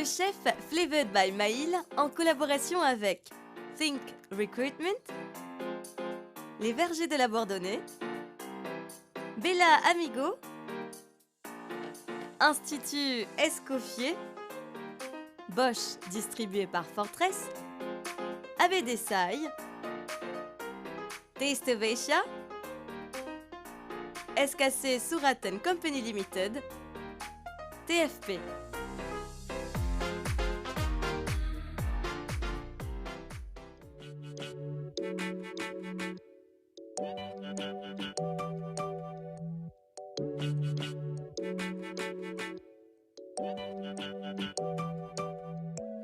Le chef Flavored by Maïl en collaboration avec Think Recruitment, les Vergers de la Bourdonnais, Bella Amigo, Institut Escoffier, Bosch distribué par Fortress, AB Desai, Tasteovatia, SKC Surat Company Limited, TFP.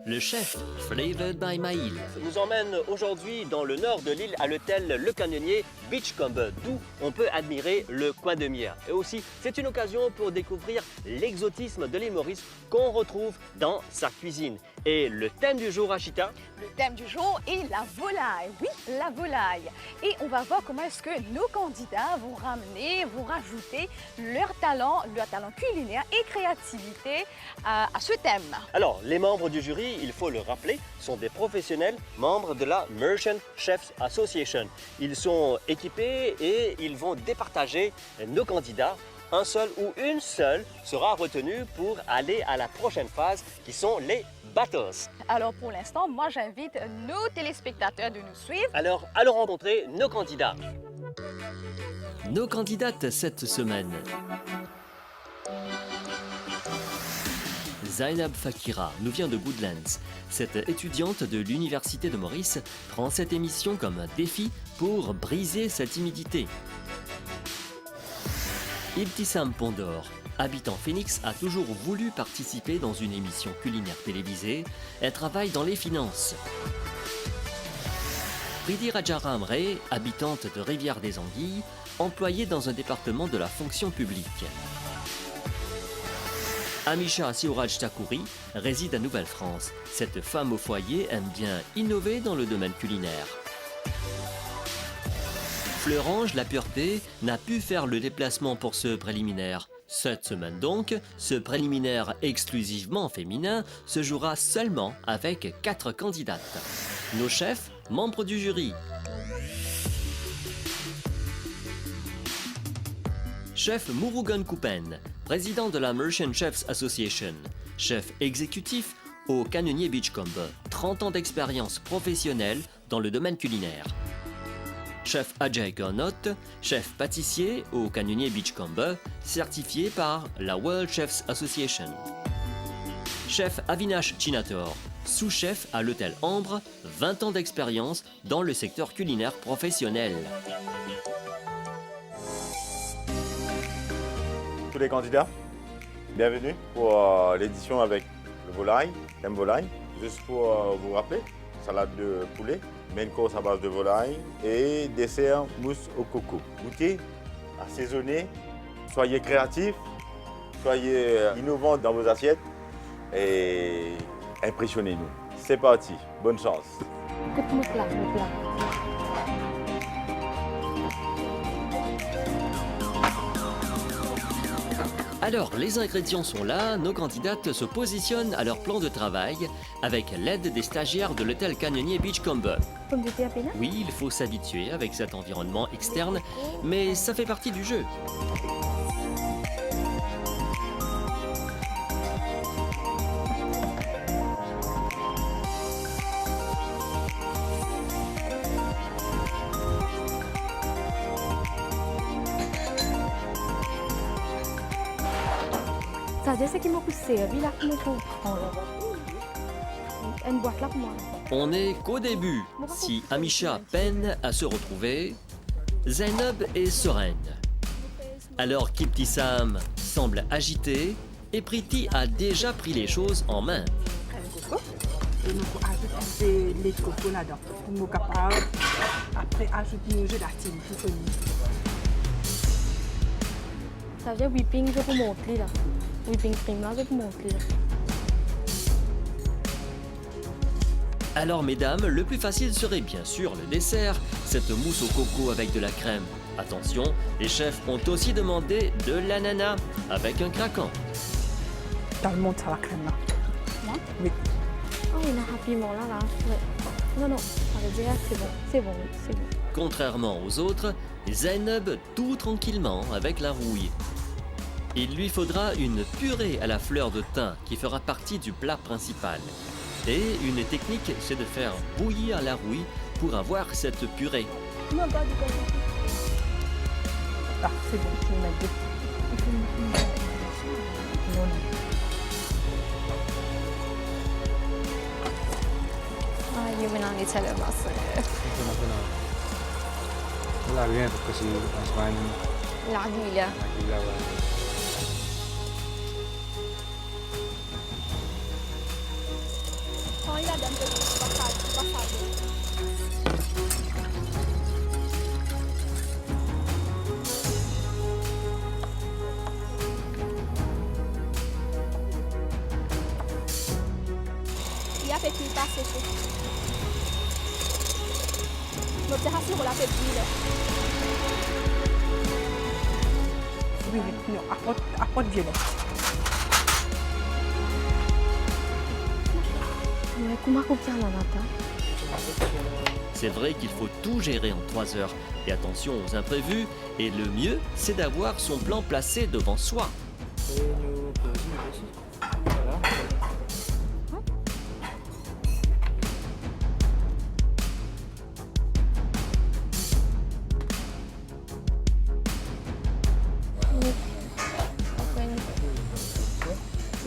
Le chef Flavored by Maïl nous emmène aujourd'hui dans le nord de l'île à l'hôtel Le Canonnier Beachcombe, d'où on peut admirer le coin de Mire. Et aussi, c'est une occasion pour découvrir l'exotisme de l'île Maurice qu'on retrouve dans sa cuisine. Et le thème du jour, Achita? Le thème du jour est la volaille. Oui, la volaille. Et on va voir comment est-ce que nos candidats vont rajouter leur talent culinaire et créativité à ce thème. Alors, les membres du jury, il faut le rappeler, sont des professionnels membres de la Merchant Chefs Association. Ils sont équipés et ils vont départager nos candidats. Un seul ou une seule sera retenue pour aller à la prochaine phase qui sont les battles. Alors pour l'instant, moi j'invite nos téléspectateurs de nous suivre. Alors, allons rencontrer nos candidats. Nos candidates cette semaine. Zainab Fakira nous vient de Woodlands. Cette étudiante de l'Université de Maurice prend cette émission comme un défi pour briser sa timidité. Ibtissam Pondor, habitant Phoenix, a toujours voulu participer dans une émission culinaire télévisée. Elle travaille dans les finances. Pridi Rajara Amre, habitante de Rivière-des-Anguilles, employée dans un département de la fonction publique. Amisha Sioraj Takouri réside à Nouvelle-France. Cette femme au foyer aime bien innover dans le domaine culinaire. Fleurange, la pureté, n'a pu faire le déplacement pour ce préliminaire. Cette semaine donc, ce préliminaire exclusivement féminin se jouera seulement avec 4 candidates. Nos chefs, membres du jury. Chef Murugan Kupen, président de la Merchant Chefs Association, chef exécutif au Canonnier Beachcombe, 30 ans d'expérience professionnelle dans le domaine culinaire. Chef Ajay Gernot, chef pâtissier au Canonnier Beachcombe, certifié par la World Chefs Association. Chef Avinash Chinator, sous-chef à l'hôtel Ambre, 20 ans d'expérience dans le secteur culinaire professionnel. Tous les candidats, bienvenue pour l'édition avec le volaille, thème volaille. Juste pour vous rappeler, salade de poulet, main course à base de volaille et dessert mousse au coco. Goûtez, assaisonnez, soyez créatifs, soyez innovants dans vos assiettes et impressionnez-nous. C'est parti, bonne chance. Alors, les ingrédients sont là, nos candidates se positionnent à leur plan de travail avec l'aide des stagiaires de l'hôtel Canonnier Beachcombe. Oui, il faut s'habituer avec cet environnement externe, mais ça fait partie du jeu. On n'est qu'au début. Si Amisha peine à se retrouver, Zainab est sereine. Alors qu'Ibtissam semble agité et Priti a déjà pris les choses en main. Et nous ajoutons des lait de coco là-dedans. Nous capables. Après, ajouter le jus d'activité. Ça vient whipping, je peux montrer là. Whipping cream là, je peux montrer là. Alors mesdames, le plus facile serait bien sûr le dessert, cette mousse au coco avec de la crème. Attention, les chefs ont aussi demandé de l'ananas avec un craquant. Dans le monde, ça la crème là. Moi? Oui. Oh, il a rapidement là. Ouais. Non, non, ça veut dire c'est bon, c'est bon, c'est bon. Contrairement aux autres, Zainab tout tranquillement avec la rouille. Il lui faudra une purée à la fleur de thym qui fera partie du plat principal. Et une technique, c'est de faire bouillir la rouille pour avoir cette purée. Non, pas du tout. Ah, c'est bon, je vais mettre deux. Non, non. Ah, io me ne c'è le basse. Lagi untuk kasih masukan Lagi lah. lagi lawan. Oh, il a d'un peu passage. Il a fait qu'il passe séché. L'opération, on l'a fait brûler. Oui, oui, non, apporte violet. Mais comment couper la nata? C'est vrai qu'il faut tout gérer en 3 heures. Et attention aux imprévus, et le mieux, c'est d'avoir son plan placé devant soi.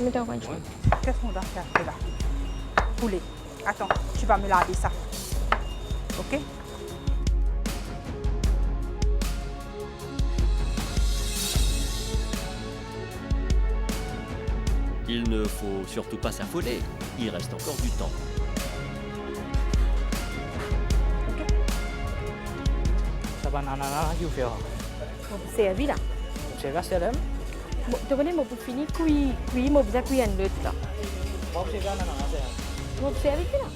Mais t'as quoi? Qu'est-ce qu'on doit faire là? Poulet. Attends, tu vas me laver ça. Ok? Il ne faut surtout pas s'affoler, il reste encore du temps. Saban anak-anak you feel. Servi là. Saya kasih dalam. Tu connais mon pour finir cuire mon bisa cuire en l'autre là. Mau saya kan anak saya. Mon servi là.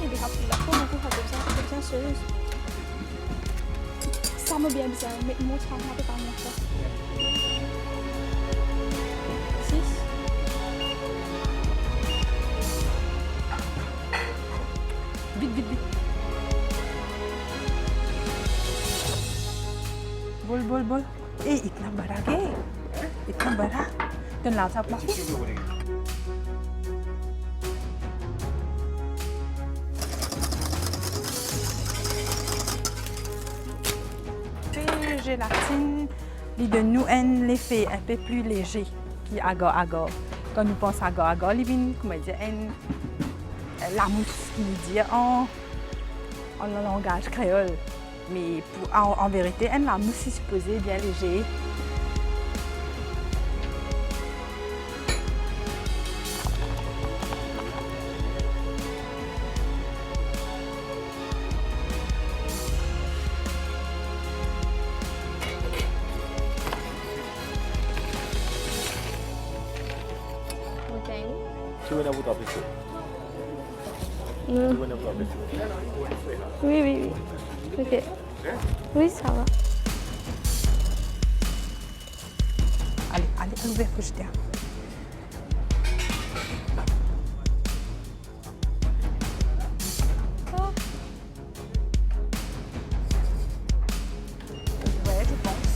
Il est rapide là. Pour beaucoup, c'est bien sérieux. Ça me bien bizarre, mais moi, ça m'a pas mon ça. 6. Vite, vite, vite. Bol, bol, bol. Eh, इतना बड़ा के? इतना बड़ा? तो लाल साहब माफी? Gélatine, les de nous en l'effet un peu plus léger qui agar. Quand nous pensons agar, les vins, comment dire, la mousse qui nous dit en langage créole. Mais en vérité, la mousse est supposée bien léger. Tu veux n'avoir pas plus. Tu veux n'avoir pas plus. Oui, oui, oui. Ok. Oui, ça va. Allez, allez, à l'ouvert que je tiens. Ouais, je pense.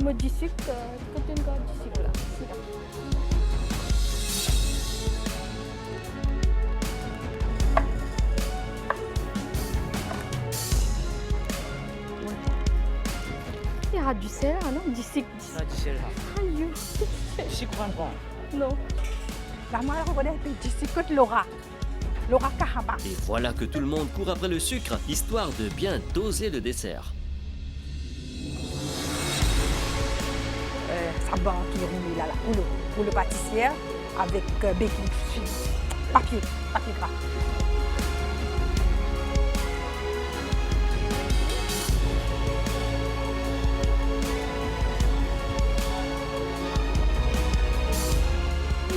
Moi, du sucre, quand tu as du sucre là. C'est là. Il y a du sel, ah non? Du sucre. Tradisi lah. Aïe. Si kurang pun. Non. La mère reconnaît du sucre Laura. Laura Kahaba. Et voilà que tout le monde court après le sucre, histoire de bien doser le dessert. Saban qui est roulé là, pour le pâtissier avec baking papier gras.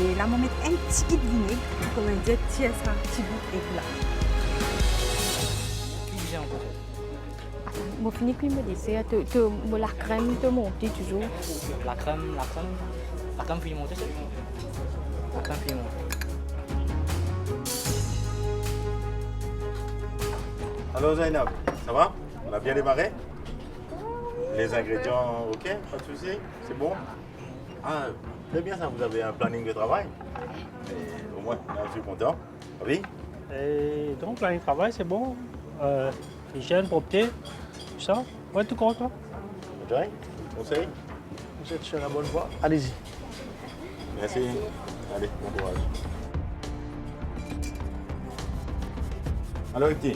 Et là, on va mettre un petit peu de vinaigre, comme on dit, tirer ça, petit bout et là. Cuisez en fait. Attends, moi finis que me disait, la crème te monte toujours. La crème puis monter, c'est bon. La crème puis monter. Alors Zainab, ça va? On a bien démarré? Les ingrédients, ok, pas de souci, c'est bon? Ah, très bien ça, vous avez un planning de travail? Et au moins, là, je suis content. Oui? Et donc, planning de travail, c'est bon. Hygiène, propreté, tout ça. Ouais, tout compte, toi. Joy, conseil? Vous êtes sur la bonne voie. Allez-y. Merci. Allez, bon courage. Alors, Iti,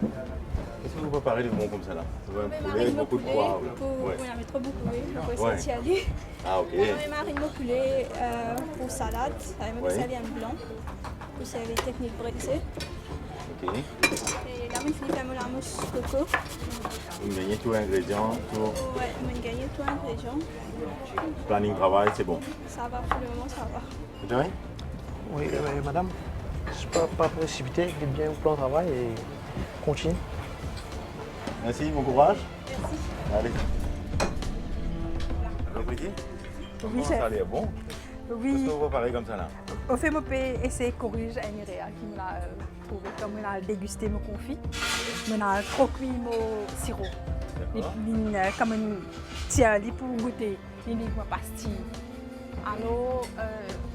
qu'est-ce que vous préparez de bon comme ça là? Vous avez un poulet, beaucoup de poivre. Oui, on met trop beaucoup, oui. On Ouais. peut essayer d'y aller. Ah, ok. On marine mon poulet pour salade, avec Ouais. mon salade blanc. Pour servir technique braisée. Ok. Et là, on finit par la mousse coco. Vous gagnez tous les ingrédients, tout. Ouais, on gagne tout ingrédient. Planning de travail, c'est bon. Ça va, pour le moment, ça va. Joy? Oui, madame, pas précipité, faites bien au plan de travail et continue. Merci, bon courage. Merci. Allez. Alors, Iti, Oui, comment ça a l'air bon? Qu'est-ce Oui, que vous préparez comme ça là? au fait, je peux essayer de corriger un réa qui m'a trouvé comme on a dégusté mon confit. On a trop cuit mon sirop. Et D'accord. puis, comme on tient pour goûter, il ma pastille. Alors,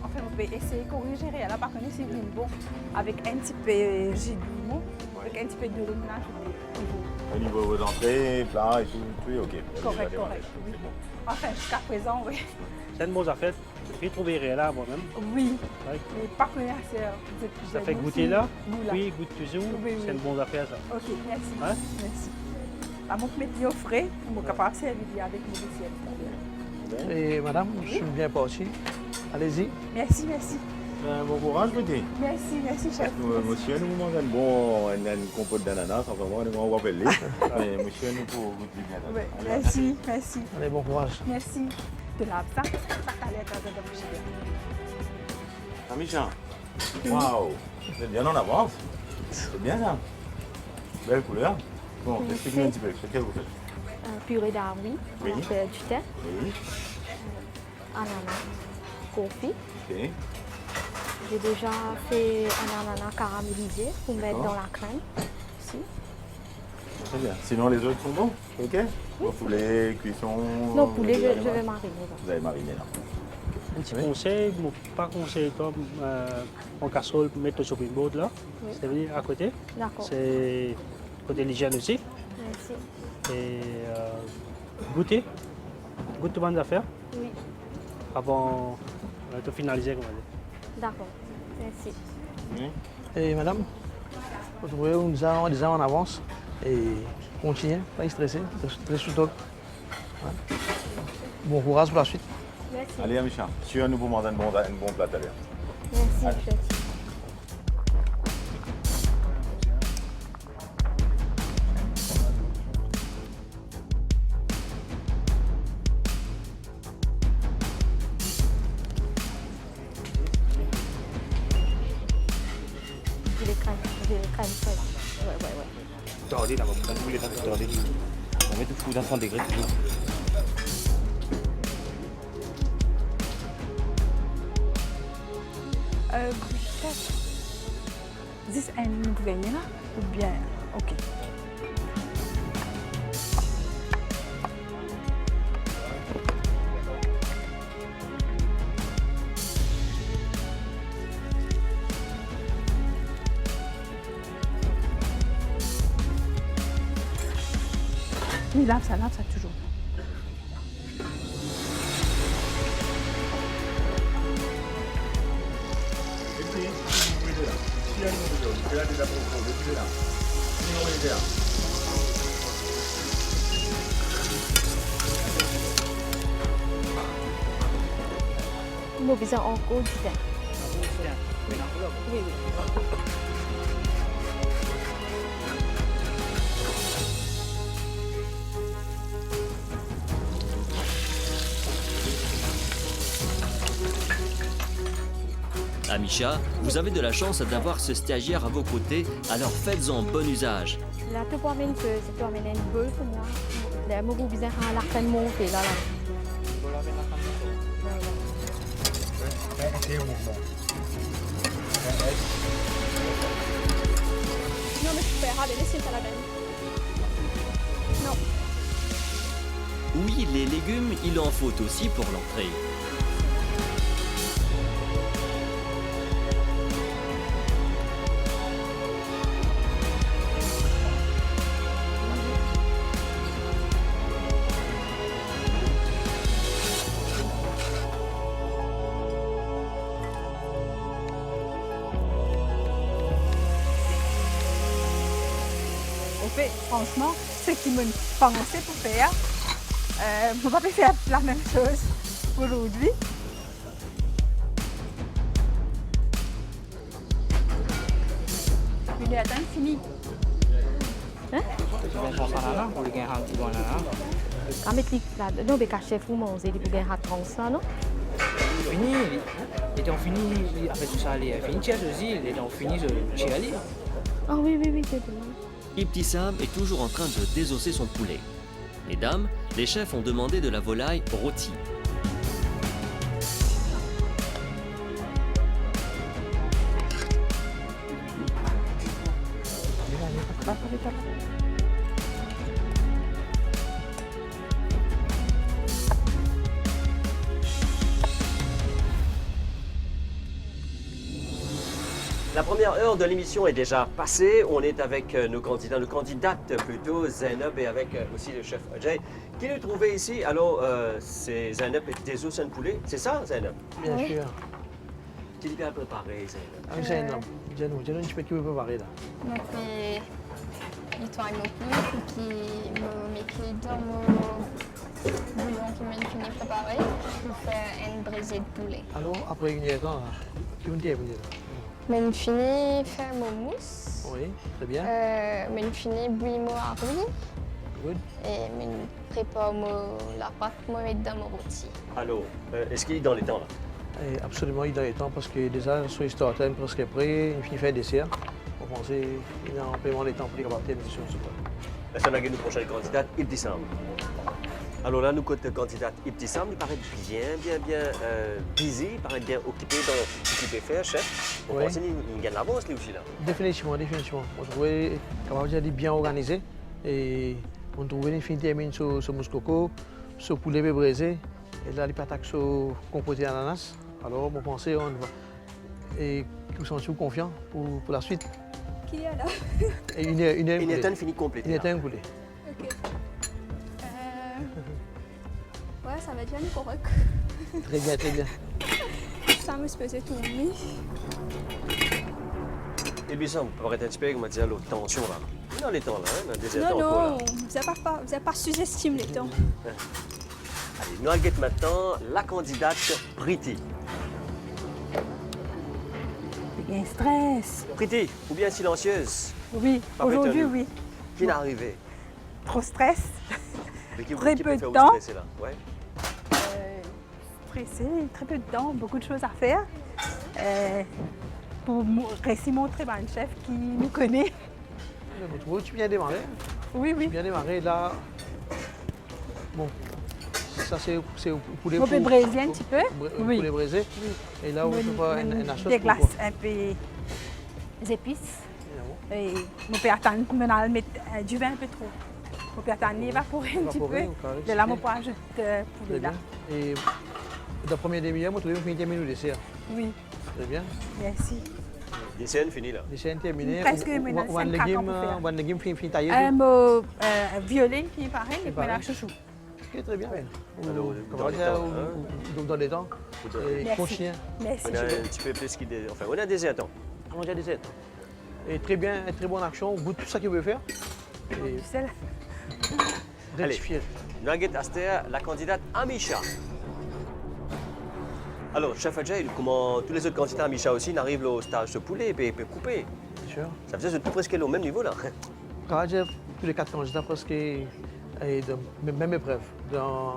en fait, on peut essayer de corriger réa là, par contre, c'est bon. Avec un petit peu de jus de limon, avec un petit peu de limonade, toujours. Au niveau des entrées, plats et tout est ok. Correct, correct, oui. Enfin, jusqu'à présent, oui. C'est une bonne affaire. J'ai trouvé là moi-même. Oui, Ouais. mais par contre, c'est Ça fait goûter là. Goût là. Oui, goûte toujours. Oui, oui. C'est une bonne affaire ça. Ok, merci. Hein? Merci. À mon mettre au frais, je suis capable de servir avec mon assiette. Et madame, je suis bien parti. Allez-y. Merci, merci. Bon courage, petit. Merci, merci, chef. Monsieur, nous mangeons un bon une compote d'ananas, enfin, on va appeler. Mais monsieur, nous pour goûter bien. Ouais, merci, merci. Allez, bon courage. Merci. De la ça t'allait être de boucher. Amisha, waouh, vous êtes bien en avance. C'est bien ça. Belle couleur. Bon, Oui, expliquez-nous un c'est- petit peu, qu'est-ce que vous faites? Purée d'arbres, Oui. on fait du thé, Oui, ananas, confit. ok. J'ai déjà fait un ananas caramélisé pour mettre D'accord. dans la crème. Ici. Très bien. Sinon, les autres sont bons, ok? Au poulet, cuisson. Non, poulet, les je aliments. vais mariner. Vous avez mariné là. Un petit Oui. conseil, pas conseil toi, en casserole, mettre le shopping board là. Oui. C'est venu à côté. D'accord. C'est côté l'hygiène aussi. Merci. Et goûter. Goûte bonnes affaires Oui, avant de finaliser, comme on dit. d'accord. Merci. Et madame, vous trouvez où nous avons déjà en avance et continuez, pas stresser, très sous stock. Bon courage pour la suite. Merci. Allez, Amisha, sûr, nous vous manger un bon plat à l'heure. Merci, chef. J'ai les crèmes frais là. Ouais. Tordé là, on va tous les temps tordé. On met tout fou dans 100 degrés toujours. Chef, dis un gagné là ou bien, ok. Oui, lave ça toujours. Moi, besoin encore du thé. Oui, oui. Amisha, vous avez de la chance d'avoir ce stagiaire à vos côtés, alors faites-en bon usage. Là, tu peux amener une boule pour moi. Là, je vais vous la faire monter là. Bola avec la caméra. Non, mais tu peux regarder les signes à la même. Non. Oui, les légumes, il en faut aussi pour l'entrée. Au fait, franchement, ce qui me pensait pour faire, on va pas faire la même chose aujourd'hui. Il est à temps fini. Je vais faire ça pour les gagner un petit bon là. Quand tu as un chef ou manger, tu peux gagner ça, non? Fini, les temps finis, après tout ça, les finis aussi, les temps finis, je suis allé. Ah oui, c'est bon. Ibtissam est toujours en train de désosser son poulet. Mesdames, les chefs ont demandé de la volaille rôtie. La première heure de l'émission est déjà passée. On est avec nos candidates plutôt, Zainab et avec aussi le chef Ajay. Qui nous trouvait ici? Alors, c'est Zainab et des os de poulet. C'est ça, Zainab? Bien sûr. Qui est bien préparé, Zainab? Ah, c'est énorme. Dis-nous un petit peu qui veut préparer là. Donc, il tourne mon poulet, qui me met dans mon bouillon qui m'a fini préparé pour faire une brisée de poulet. Alors, après une heure, là, qui vous dit là? Je fini faire mon mousse. Oui, très bien. Je fini bouillir mon riz. Good. Et je prépare la pâte pour mettre dans mon rôti. Alors, est-ce qu'il est dans les temps là? Et absolument, il doit être temps parce que déjà, sur l'histoire time presque prêt, il finit faire des dessert. On pensait qu'il y a un paiement des temps pour les capacités de l'émission. La semaine nous prochaine candidate, Ibtissam. Alors là, nous, côté candidate Ibtissam, il paraît bien busy, il paraît bien occupé dans ce qu'il peut faire, chef. On pense qu'il gagne l'avance, lui aussi, là. Définitivement. On trouvait capable de bien organisé et on trouvait une termine sur mousse coco, sur poulet braisé et là, les patates sur composé ananas. Alors, on pensait, on va. Et nous sommes confiants pour la suite. Qui est là? Et une heure fini complété. Une heure poulet. Ok. Ouais, ça va être bien correct. Très bien. Ça me se faisait tourner. Et puis ça, on peut arrêter un petit peu, comme on dit, l'autre tension là. Dans les temps là, dans des temps Non, vous n'avez pas sous-estimé les temps. Allez, nous allons maintenant la candidate Priti. Il y a un stress. Priti, ou bien silencieuse? Oui, aujourd'hui, oui. Qui n'est arrivé? Trop stress. Très peu de temps. Stresser, là? Ouais. Stressé, très peu de temps, beaucoup de choses à faire. Pour réussir montrer à un chef qui nous connaît. Vous trouvez que tu viens démarrer? Oui. Tu viens démarrer là. Bon, ça c'est au poulet. On peut braiser un petit peu. Oui. Poulet braisé. Oui. Et là, on peut faire un achat. Des glaces un peu épices. Et on peut attendre, on mettre du vin un peu trop. On peut attendre évaporer un petit peu. De là, on peut ajouter poulet là. Et dans la première demi-heure, on trouve une terminée au dessert. Oui. Très bien. Merci. Dessert fini là. Dessert terminé. Presque maintenant, on a un légume fini taillé. Un mot violet qui est pareil, et puis la chouchou. Ok, très bien. Alors, dans les temps. Merci. Merci. On a un petit peu plus enfin, on a des attentes. On a des aides. Et très bien, très bonne action, au bout de tout ça qu'il veut faire. Du sel. Rectifier. Nugget Aster, la candidate Amisha. Alors, chef Ajay, comment tous les autres candidats Amisha aussi n'arrivent au stage de poulet et peut couper? Bien sûr. Ça faisait tout presque au même niveau là. Tous les 4 candidats presque de même épreuve. Dans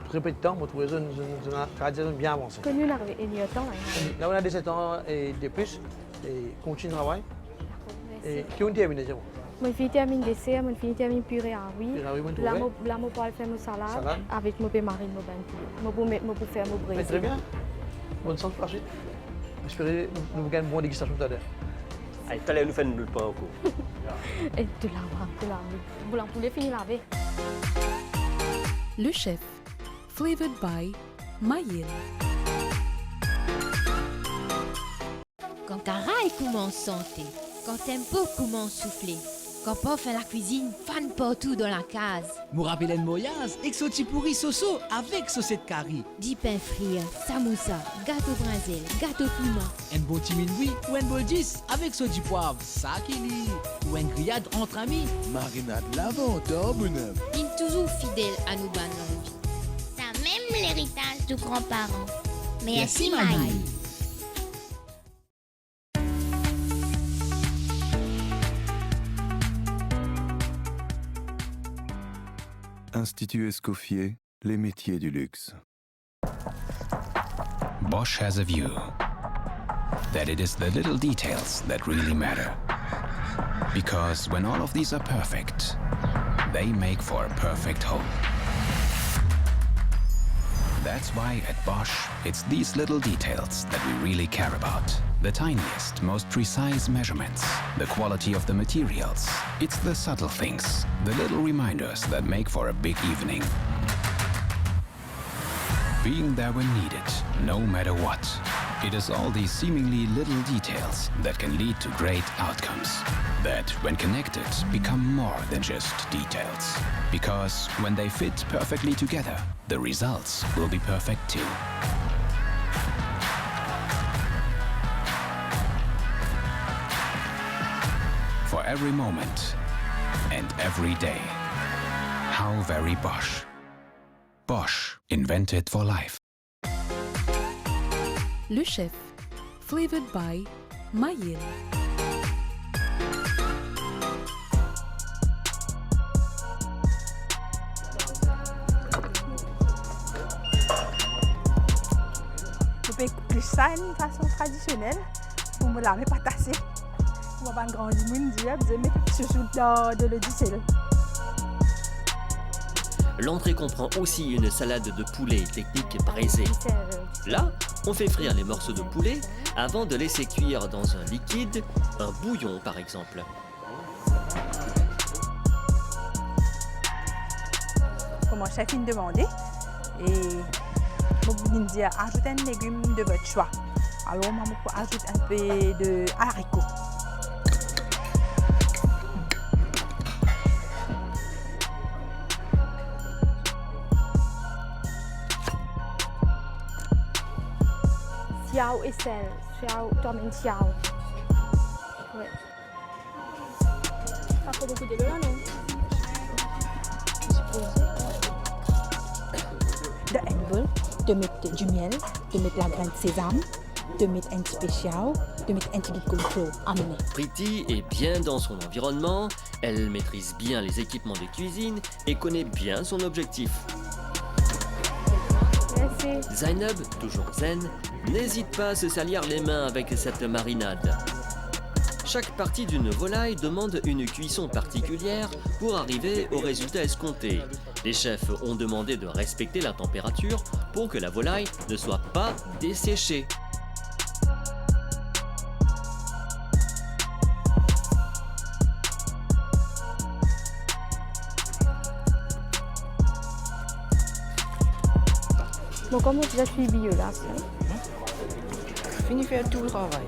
très peu de temps, on trouve une tradition bien avancée. Que nous arrivons il y a temps Là, on a 17 ans et de plus, et continue le travail. Et qui ont terminé, c'est bon. Mon fille termine dessert, mon fille termine purée à oui. Purée à oui, Là, je peux faire mon salade avec mon pain marine, mon bain. Je peux faire mon brésil. Très bien. Bonne chance pour la suite. J'espère que nous gagnons une bonne dégustation tout à l'heure. Allez, tout à l'heure, nous faisons le pain au coup. Et de la boulan poulet fini lavé. Le chef, flavored by Maïl. Quand Caraï commence santé, quand t'aimes beaucoup m'en souffler, quand pas fait la cuisine, fan partout dans la case. Nous rappelons Moyaz, exoti pourri soso avec saucette curry. Di pain frit, samoussa, gâteau brinzel, gâteau piment. Un bon timinoui ou un bol 10 avec saut poivre, ça qui lit. Ou un grillade entre amis. Marinade lavandin, bonhomme. Il est toujours fidèle à nos bonnes envies. T'as même l'héritage de grands-parents. Merci Maïl. Institut Escoffier, les métiers du luxe. Bosch has a view that it is the little details that really matter. Because when all of these are perfect, they make for a perfect home. That's why at Bosch, it's these little details that we really care about. The tiniest, most precise measurements, the quality of the materials. It's the subtle things, the little reminders that make for a big evening. Being there when needed, no matter what. It is all these seemingly little details that can lead to great outcomes. That, when connected, become more than just details. Because when they fit perfectly together, the results will be perfect too. For every moment and every day. How very Bosch. Bosch, invented for life. Le chef, flavored by Maïl. Je peux plus ça d'une façon traditionnelle pour me laver pas tasser. Pour pas grandir mon Dieu, je mets surtout de l'eau du sel. L'entrée comprend aussi une salade de poulet technique braisée. Là, on fait frire les morceaux de poulet avant de laisser cuire dans un liquide, un bouillon par exemple. Comme mon chef me demandait, et je me dit ajoutez un légume de votre choix. Alors, je peux ajouter un peu de haricots. Xiao et sel. Xiao, tourne xiao. Ouais. Pas trop beaucoup de l'eau là, non? De un bol, de mettre du miel, de mettre la graine de sésame, de mettre un spécial, de mettre un petit peu de coco amené. Priti est bien dans son environnement, elle maîtrise bien les équipements de cuisine et connaît bien son objectif. Merci. Zainab, toujours zen, n'hésite pas à se salir les mains avec cette marinade. Chaque partie d'une volaille demande une cuisson particulière pour arriver au résultat escompté. Les chefs ont demandé de respecter la température pour que la volaille ne soit pas desséchée. Bon, comment tu as suivi là? Fini faire tout le travail.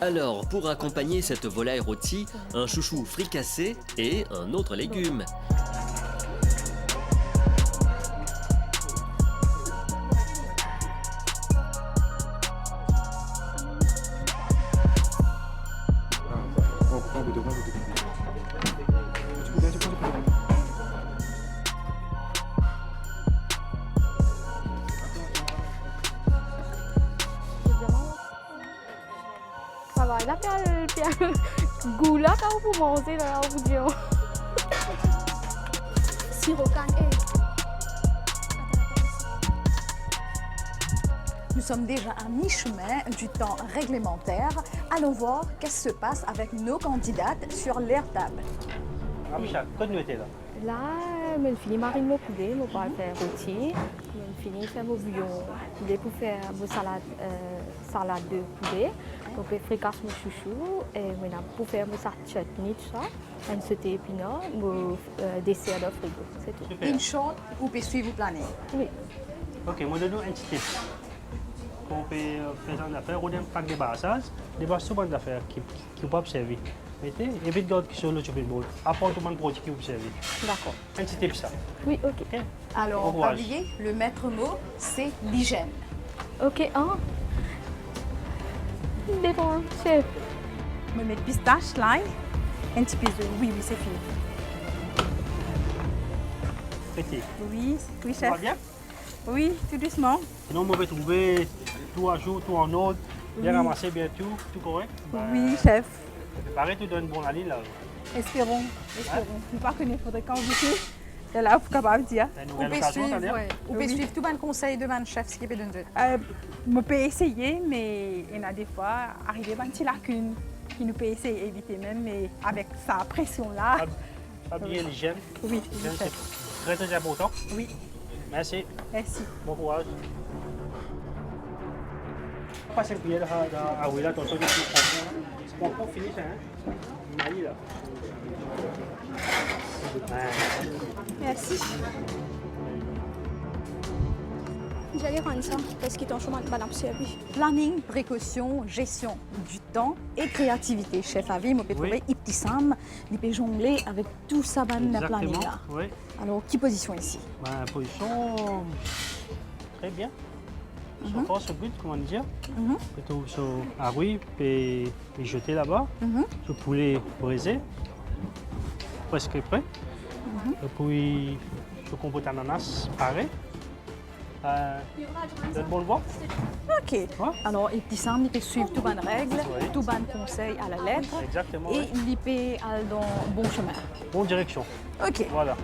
Alors, pour accompagner cette volaille rôtie, un chouchou fricassé et un autre légume. Ça va, là, le goût là, quand vous mangez, là, vous dites. Sirop cannelle. nous sommes déjà à mi-chemin du temps réglementaire. Allons voir qu'est-ce qui se passe avec nos candidates sur leur table. Amisha, quand nous étions là? Là, je finis marine mon poulet, je vais faire rôti. Je finis faire mon bouillon poulet pour faire mon salade de poulet. Donc, je fricasse mon chouchou et pour faire mon chutney, tout ça. Un sauté épinard, mon dessert de frigo. C'est tout. Une short, vous pouvez suivre le planning. Oui. Ok, moi je donne un petit tip. Quand on peut faire une affaire, on a un pack de brassage, des brasseurs souvent d'affaires qui peuvent servir. Mettez, évite de garder sur le chopping board. Apporte tout le monde produit qui vous servir. D'accord. Un petit tip ça. Oui, ok. Alors, pas oublier, le maître mot, c'est l'hygiène. Ok, hein? Dépend, chef. Je vais mettre pistache, l'ail, un petit peu de... Oui, c'est fini. Petit. Oui, oui, Ça chef. va bien? Oui, tout doucement. Sinon, on peut trouver tout à jour, tout en ordre, bien Oui. ramassé, bien tout correct. Oui, chef. Pareil, tout donne bon allée là. Espérons, espérons. Je ne sais pas que notre candidat est là pour capable de dire. Vous pouvez suivre tout le conseil de mon chef, ce qui peut donner. Je peux essayer, mais il y a des fois, arriver à une petite lacune qui nous peut essayer d'éviter même, mais avec sa pression-là. Pas bien l'hygiène. Oui, L'hygiène, chef. c'est très important. Oui. Merci. Merci. Bon courage. Passer le pied là, ah oui, là, attention, c'est pas encore fini, ça, hein? Maï, là. Merci. J'allais rendre ça parce qu'ils t'ont chaud mal servi. Planning, précaution, gestion du temps et créativité. Chef Avi, on peut trouver Iptissam, il peut jongler avec tout ça dans le planning là. Oui. Alors, qui position ici? Position très bien. Sur force, au but, comment dire. Plutôt sur oui, et jeter là-bas. Ce poulet braisé, presque prêt. Et puis, je compote ananas, pareil. Vous êtes bon le voir? Ok. Alors, Iptissam, il peut suivre tout bonnes règles, tout bon conseil à la lettre. Exactement. Et il peut aller dans le bon chemin. Bonne direction. Ok. Voilà.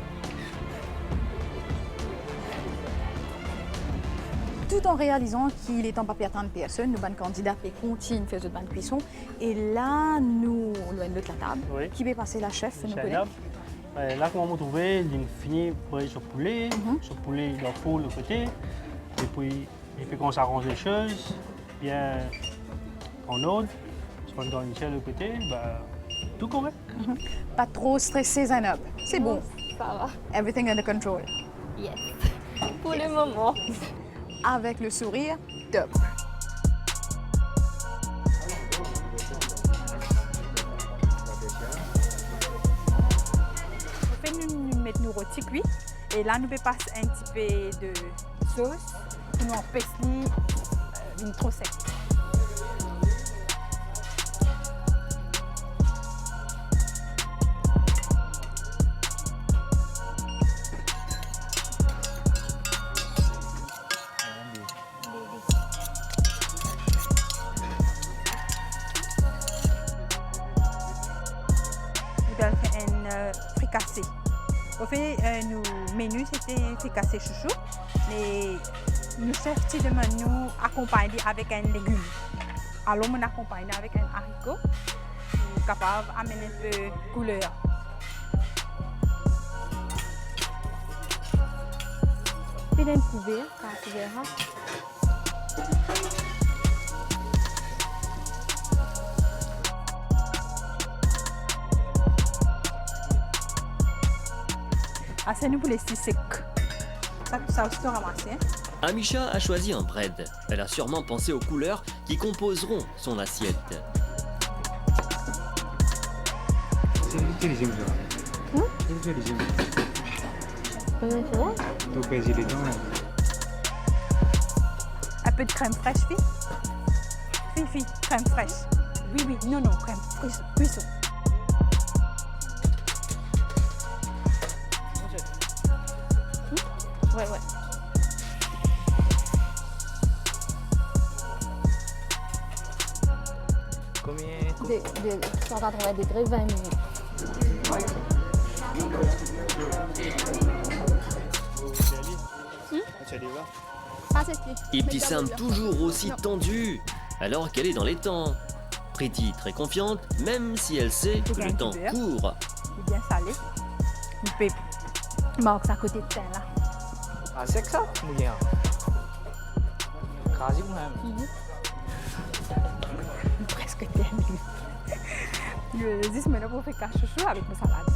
Tout en réalisant qu'il est en pas attendre personne, nous, bonnes candidats, et continuent à faire de bonnes cuissons. Et là, nous, loin de la table, qui va passer la chef, nous connaît. Là, comment vous trouvez, il finit pour ce poulet. Ce poulet, il en faut le côté. Et puis quand on s'arrange les choses, bien en ordre, on donne le côté, bah, tout correct. Pas trop stressé, Zainab. C'est bon. Ça va. Everything under control. Yes. Pour le moment. Avec le sourire, top. Nous mettre nos rôtis cuits et là nous pouvons passer un petit peu de sauce pour nous empêcher une trop sec. Nous allons faire un fricassé. Au fait, nos menus c'était fricassé chouchou, mais nous chefs demandent nous accompagner avec un légume. Alors on accompagne avec un haricot, capable d'amener un peu de couleur. Puis un couvert, tu verras. Ah, c'est nous pour les six secs. Ça aussi, tu ramasser. Amisha a choisi un bread. Elle a sûrement pensé aux couleurs qui composeront son assiette. C'est les Un peu de crème fraîche, fille. Fille, crème fraîche. Oui, non, crème cuisson. Ouais. Combien? 180 degrés, 20 minutes. Ibtissam toujours aussi tendue, alors qu'elle est dans les temps. Pretty très confiante, même si elle sait que le temps court. Il est bien salé. Il peut marquer à côté de pain là. Ah, c'est que ça, mouillé. Quasi moi. Presque terminé. Je dis maintenant pour faire cache-chou avec ma salade.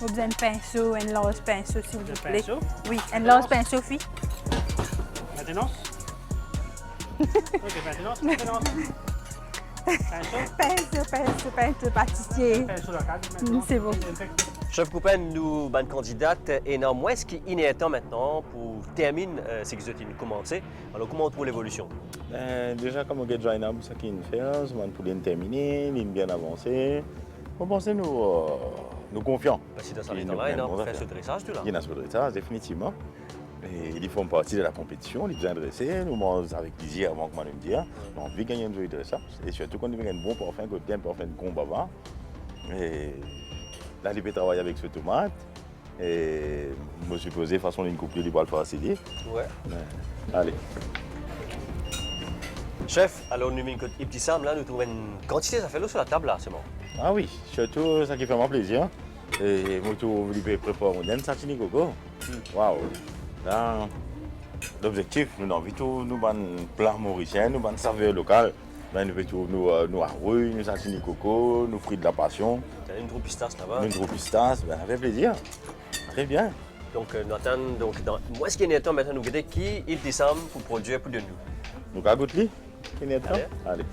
Vous avez besoin de pinceau, un large pinceau s'il vous plaît. Pinceau? Oui, un large pinceau, fille. Maintenance? Ok, maintenance. Pinceau, pâtissier. C'est bon. Chef Coupen, nous, bonne candidate, et non, est-ce qu'il est temps maintenant pour terminer ce que vous avez commencé? Alors, comment on trouve l'évolution? Déjà, comme on a déjà une ça qui est fait, on peut terminer, il est bien avancé. On pense nous confiants. Parce que dans ce temps-là, il a fait ce dressage, tout là. Il y a ce dressage, définitivement. Et ils font partie de la compétition, ils sont dressés, nous mangons avec plaisir avant que moi me dire. On veut gagner un joli dressage. Et surtout quand on veut un bon parfum, qu'on bien parfum de combat avant. Et là, il peut travailler avec ce tomate. Et je me suis posé de façon d'une coupe, il va le faire assez. Ouais. Allez. Chef, alors nous avons Ibtissam, là, nous trouvons une quantité, ça fait l'eau sur la table là, c'est bon. Ah oui, surtout ça qui fait mon plaisir. Et moi, je vais préparer un satini coco. Waouh! Là, l'objectif, nous avons tout, nous avons un plat mauricien, nous avons un saveur local. Nous avons nous arrouilles, nous satini coco, nous fruits de la passion. Tu as une trop pistache là-bas? Une trop pistache, ça fait plaisir. Très bien. Donc, nous attendons, moi, est-ce qu'il y a un temps maintenant, nous regardons qui Ibtissam pour produire pour de nous? Nous avons goûté? Il y a un temps? Allez.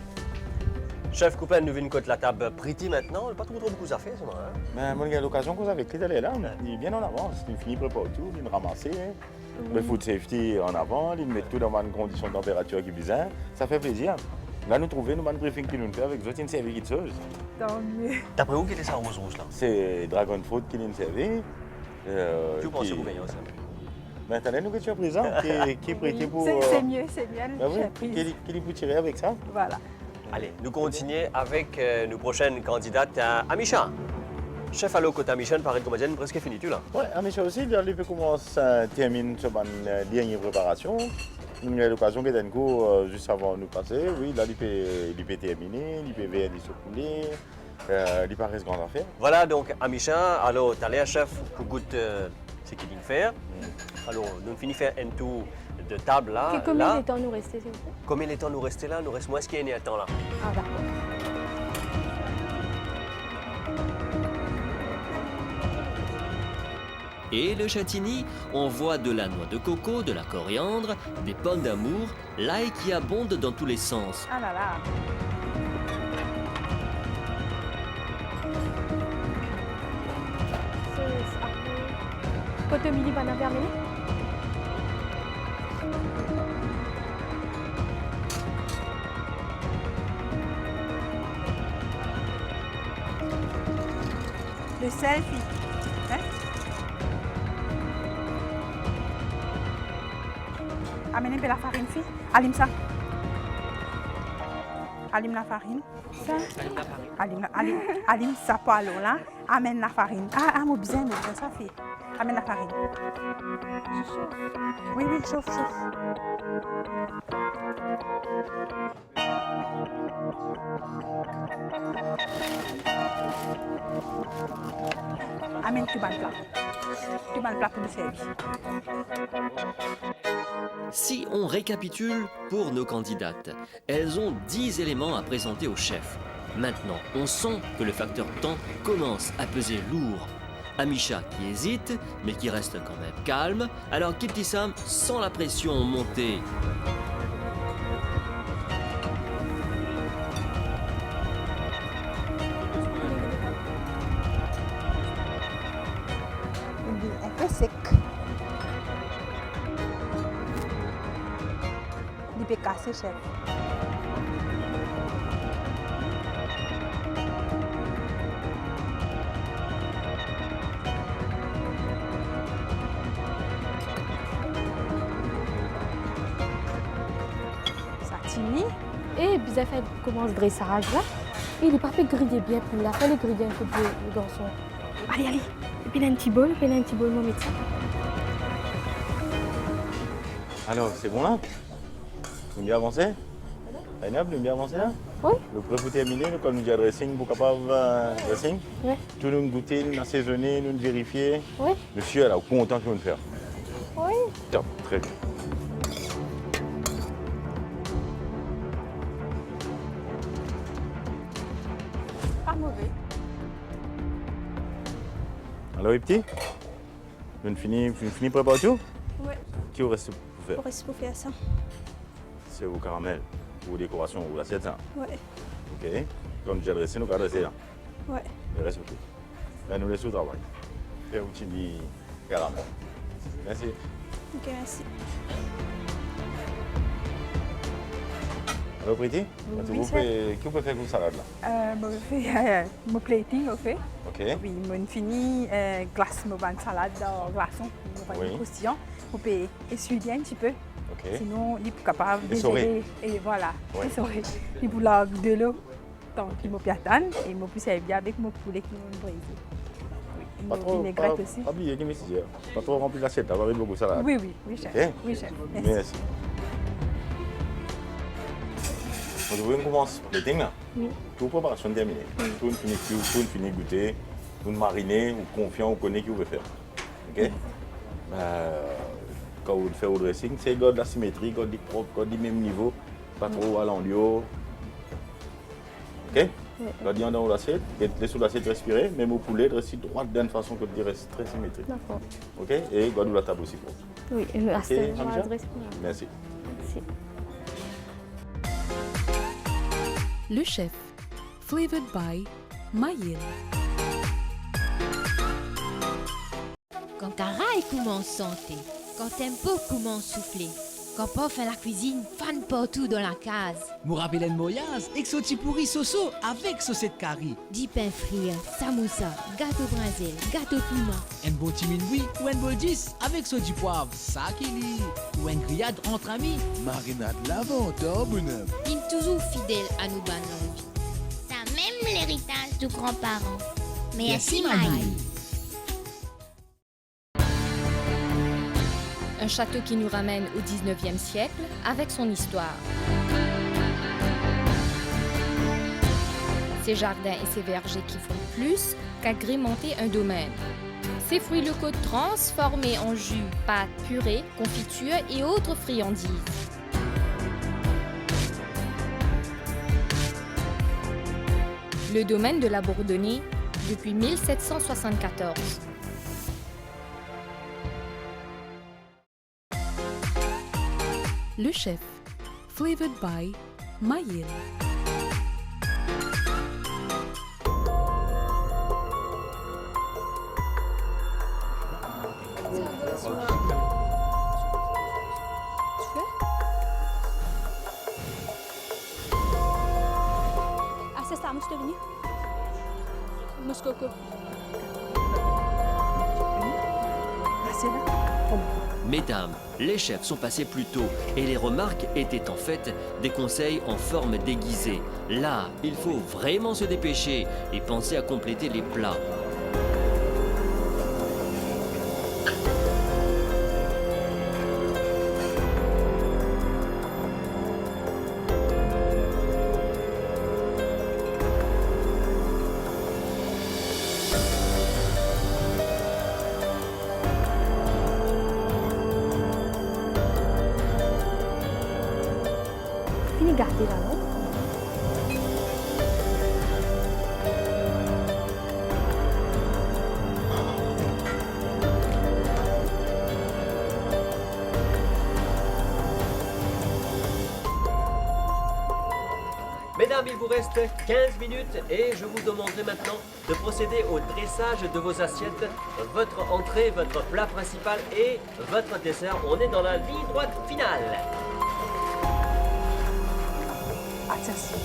Chef Coupen, nous venons de la table Pretty maintenant. On n'a pas trop beaucoup à faire, ça, hein? Mais moi, j'ai l'occasion qu'on avait pris d'aller là. Il est bien en avance. Il finit préparer tout, il ramasser. Le food safety en avant, il met tout dans une condition de température qui est bizarre. Ça fait plaisir. Là, nous trouvons une briefing qui nous fait avec d'autres services qui chose. Tant mieux. D'après où, quelle est sa rose rouge là? C'est Dragon Fruit qui nous servi. Tu penses que vous gagnez ça? Maintenant, nous sommes présents, qui est prêté pour. C'est mieux, c'est bien. Qui est pour tirer avec ça? Voilà. Allez, nous continuons avec nos prochaines candidates à Amisha. Chef, alors, côté Amisha, paraît comme elle presque fini, tu là? Oui, Amisha aussi, il peut commencer à terminer sur une dernière préparation. Il y a l'occasion de donner un coup juste avant de nous passer. Oui, là, il peut terminer, il peut venir se couler. Il paraît grand affaire. Voilà, donc, Amisha, alors, tu as l'air, chef, pour goûter ce qu'il vient faire. Alors, nous finissons faire un tour de table là. Combien de temps nous rester, s'il vous plaît? Combien de temps nous rester là? Nous reste moins ce qu'il y a un temps là. Ah, d'accord. Et le châtini, on voit de la noix de coco, de la coriandre, des pommes d'amour, l'ail qui abonde dans tous les sens. Ah là là. Côté midi, pas terminé? Le sel, fille. Hein? Amenez un peu la farine, fille. Allume ça. Allume la farine. Ça. Allume ça pour l'eau là. Amène la farine. Ah, mon bien, ça, fille. Amène la farine. Oui, chauffe. Amène tout le plat. Tout le plat pour nous servir. Si on récapitule pour nos candidates, elles ont 10 éléments à présenter au chef. Maintenant, on sent que le facteur temps commence à peser lourd. Amisha qui hésite, mais qui reste quand même calme, alors qu'Ibtissam sent la pression monter. Un peu sec. Il peut casser, chef. bien fait comment ce dressage là. Et il n'est pas fait griller bien pour la faire les griller un peu pour le garçon. Allez, allez. Et puis il a un petit bol, mon médecin. Alors, c'est bon là? Vous bien avancé? Zainab, vous bien avancé là? Oui. Le prêt pour terminer, quand nous avons dressing, pour capable dressing? Oui. Tout nous goûter, nous assaisonner, nous vérifier. Oui. Monsieur, là, content que nous le faire. Oui. Top, très bien. Pas mauvais. Alors, les petits? Vous finissez préparer tout? Oui. Qui vous reste pour faire? On reste pour faire ça. C'est au caramel, ou décoration, ou l'assiette, ça? Oui. Ok. Comme j'ai dressé, nous allons dresser là. Oui. Le reste, ok. Ben, nous laissons au travail. Fais un petit caramel. Merci. Ok, merci. Alors, Priti, Oui, qui vous peut faire une salade là? Je fais mon plating, au fait. Ok. Oui, je finis glace, mon salade dans glaçon, Oui. croustillant. On peut essuyer un petit peu. Ok. Sinon, il est capable de Essorer. gérer. Et voilà, Ouais. essorer. Il vous lave de l'eau tant qu'il me piatane et il me pousse bien avec mon poulet qui me brise. Oui, Pas mon trop, vinaigrette aussi. pas oublier qu'il m'est pas trop rempli l'assiette, d'avoir beaucoup de salade. Oui, chef. Ok. Oui, chef. Merci. Merci. Vous voulez qu'on commence le thing là? Oui. Toute préparation terminée. Tout fini goûter, tout mariner, ou confiant, ou connaît qui vous veut faire. Ok? Quand vous faites au dressing, c'est garde la symétrie, garde du propre, garde du même niveau, pas trop à l'endio. Ok? Garde dans l'assiette, laissez l'assiette respirer, même au poulet, dressez droit d'une façon que tu reste très symétrique. D'accord. Ok? Et garde la table aussi pour. Oui, et le Ok, Hamza? Merci. Merci. Le chef, flavored by Maïl. Quand Karaï commence santé, quand Tempo commence souffler, quand Pop fait la cuisine, fan partout dans la case. Mourabelen Moyaz, exoti pourri soso avec saucette curry. Di pain frit, samoussa, gâteau brinzel, gâteau piment. Un bon timinoui ou un bon 10 avec saut du poivre, ça qui lit. Ou un grillade entre amis. Marinade l'aventure, bonhomme. Il est toujours fidèle à nos bonnes envies. Ça même l'héritage de grands-parents. Merci, Merci, Maïl. Maïl. Un château qui nous ramène au 19e siècle avec son histoire. Ses jardins et ses vergers qui font plus qu'agrémenter un domaine. Ses fruits locaux transformés en jus, pâtes, purées, confitures et autres friandises. Le domaine de la Bourdonnais depuis 1774. Le chef, flavored by Maïl. Ah, c'est ça, je suis venue. Moscoco. Mesdames, les chefs sont passés plus tôt et les remarques étaient en fait des conseils en forme déguisée. Là, il faut vraiment se dépêcher et penser à compléter les plats. Fini garder là, non? Mesdames, il vous reste 15 minutes et je vous demanderai maintenant de procéder au dressage de vos assiettes, votre entrée, votre plat principal et votre dessert. On est dans la ligne droite finale. Attention.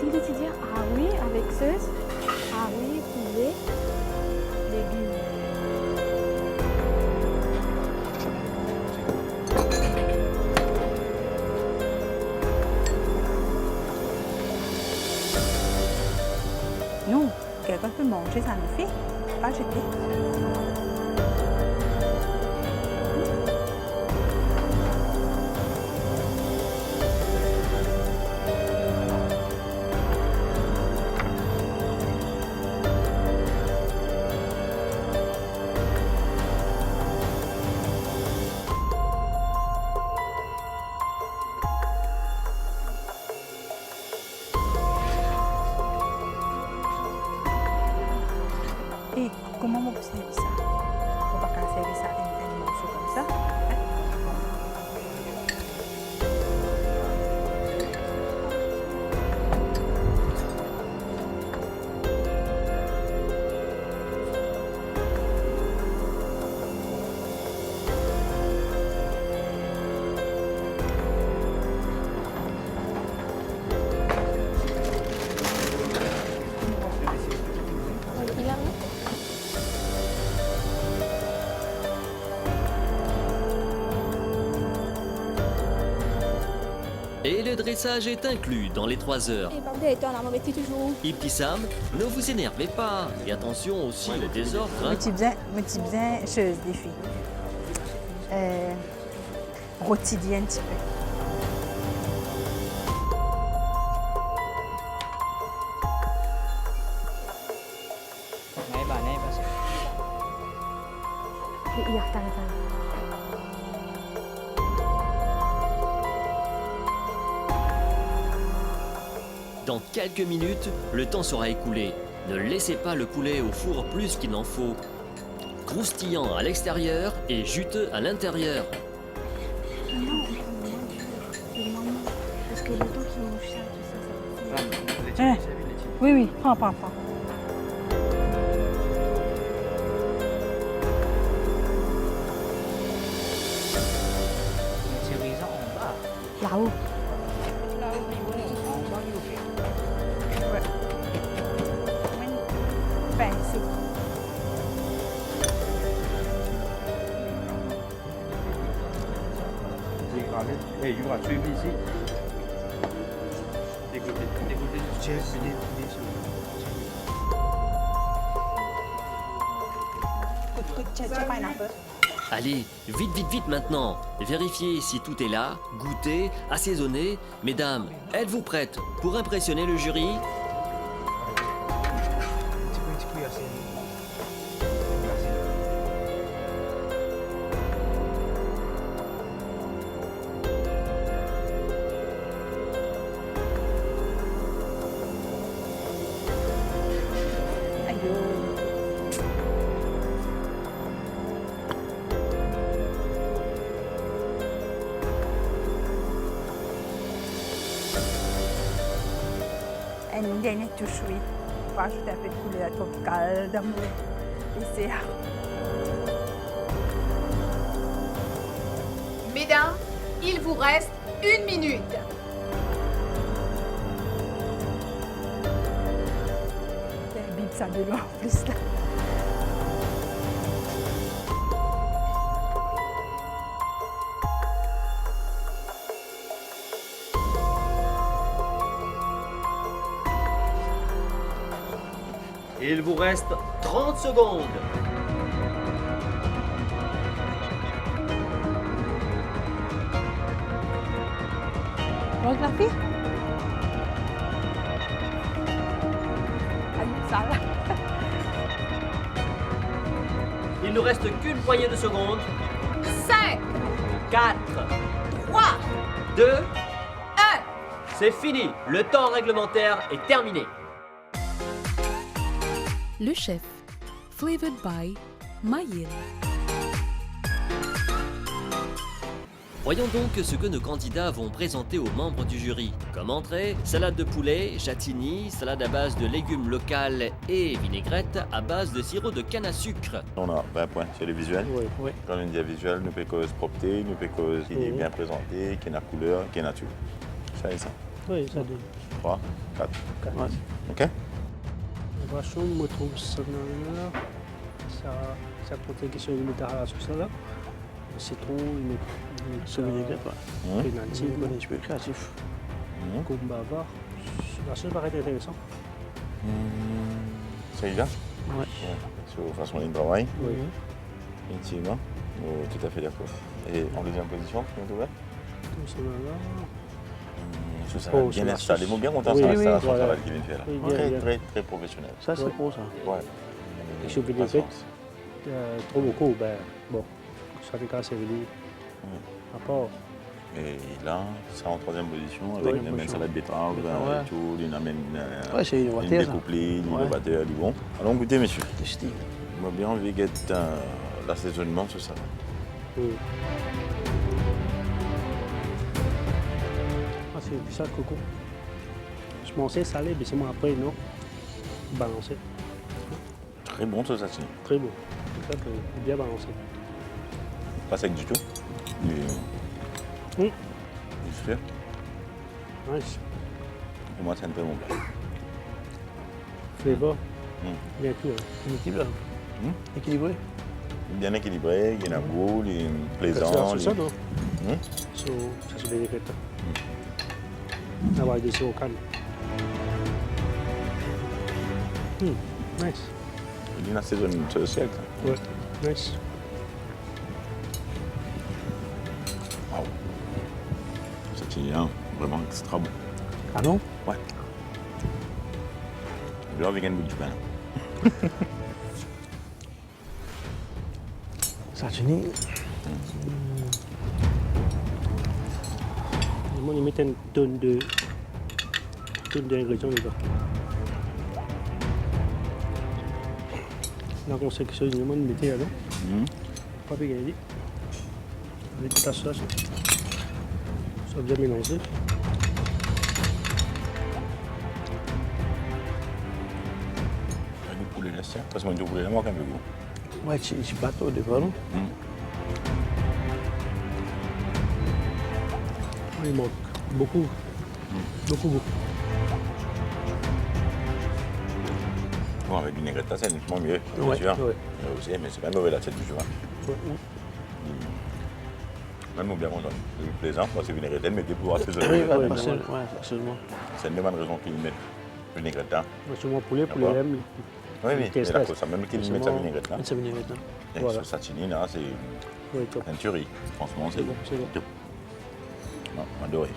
Il dit, ah oui, avec sauce, ah oui, poulet, légumes. peut manger, ça nous fait. Pas jeter. Et comment on peut servir ça? On va pas servir ça un morceau comme ça. Et le dressage est inclus dans les 3 heures. Ibtissam, ne vous énervez pas. Et attention aussi le désordre. Hein. Je suis bien chose des filles. Rôti un petit peu. Dans quelques minutes, le temps sera écoulé. Ne laissez pas le poulet au four plus qu'il n'en faut. Croustillant à l'extérieur et juteux à l'intérieur. Parce que le temps qu'il mange ça, tout ça, Oui, prends. Là-haut. Et il va suivre ici. Dégoûter. Allez, vite maintenant. Vérifiez si tout est là, goûtez, assaisonnez. Mesdames, êtes-vous prêtes pour impressionner le jury? Une dernière touche, oui. On va ajouter un peu de couleur tropicale dans mon dessert. Mesdames, il vous reste 1 minute. Bip, ça de loin en plus là. Il vous reste 30 secondes. Photographie? Ça là. Il nous reste qu'une poignée de secondes. 5, 4, 3, 2, 1. c'est fini. Le temps réglementaire est terminé. Le chef, flavored by Maïl. Voyons donc ce que nos candidats vont présenter aux membres du jury. Comme entrée, salade de poulet, chatini, salade à base de légumes locaux et vinaigrette à base de sirop de canne à sucre. On a 20 points sur le visuel. Oui. Quand on dit visuel, nous pouvons cause propreté, nous pouvons cause qui est bien présenté, qui a la couleur, qui est nature. Ça et ça. Oui, ça donne. 3, 4. Ouais. OK? Le vachon, je trouve ça contient quelque chose de métal sur ça là. Le citron, une vinaigrette, une antille, un petit peu créatif. Comme bavard. La chose paraît intéressante. Ça y va? Ouais. Sur façon de travail? Oui. Effectivement. Oh, tout à fait d'accord. Et en deuxième position, tu vois? Tout ça là. Ça va bien installé. Moi, bien content de l'installation voilà. qu'il vient de faire là. Oui, bien. Très professionnel. Ça, c'est beau, ça. Ouais. Et si vous venez trop beaucoup, ben bon, ça fait casser le lit. À part. Et là, ça en troisième position avec une amène salade betterave et tout, une amène une découplée, une innovateur, du bon. Alors goûtez, messieurs. Moi bien envie de l'assaisonnement sur ça. Oui. Ah, c'est du sale coco. Je pensais salé, mais c'est moi après, non? Balancé. Très bon ce salsine. Très bon. C'est ça, bien balancé. Pas sec du tout. Oui. Super. Nice. Pour moi, c'est un très bon plat. Flavor. Bien cuit. Équilibré. Équilibré. Bien équilibré, il y a un goût, il est plaisant. C'est ça, non? Ça se fait des fêtes. Avoir des sauts au calme. Nice. Il y a une assaisonnement sur le ciel. Ouais, nice. Wow. C'est vraiment extra bon. Ah non? Ouais. Je vais avec un bout de pain. Ça finit. Moi, il met une tonne d'ingrédients dedans. Là, on sait que c'est une bonne météo là. Pas bien dit. Avec ta sauce. Ça bien mélangé. Du poulet là, parce que moi, du poulet là, moi, quand même. Ouais, c'est bateau devant nous. Il manque beaucoup. Beaucoup. Bon, avec du vinaigrette, c'est nettement mieux, bien sûr. Aussi, mais c'est pas mauvais la tête du cheval. Même bien content. C'est plaisant, moi c'est vinaigrette, mais des pour assaisonner. Oui, absolument. C'est une bonne raison qu'ils mettent vinaigrette. Sûrement poulet, aime. Oui, mais la cause, même qu'ils mettent sa vinaigrette là. Sa vinaigrette là. Et sur satini là, c'est un tuerie. Franchement, c'est bon. Non, adoré.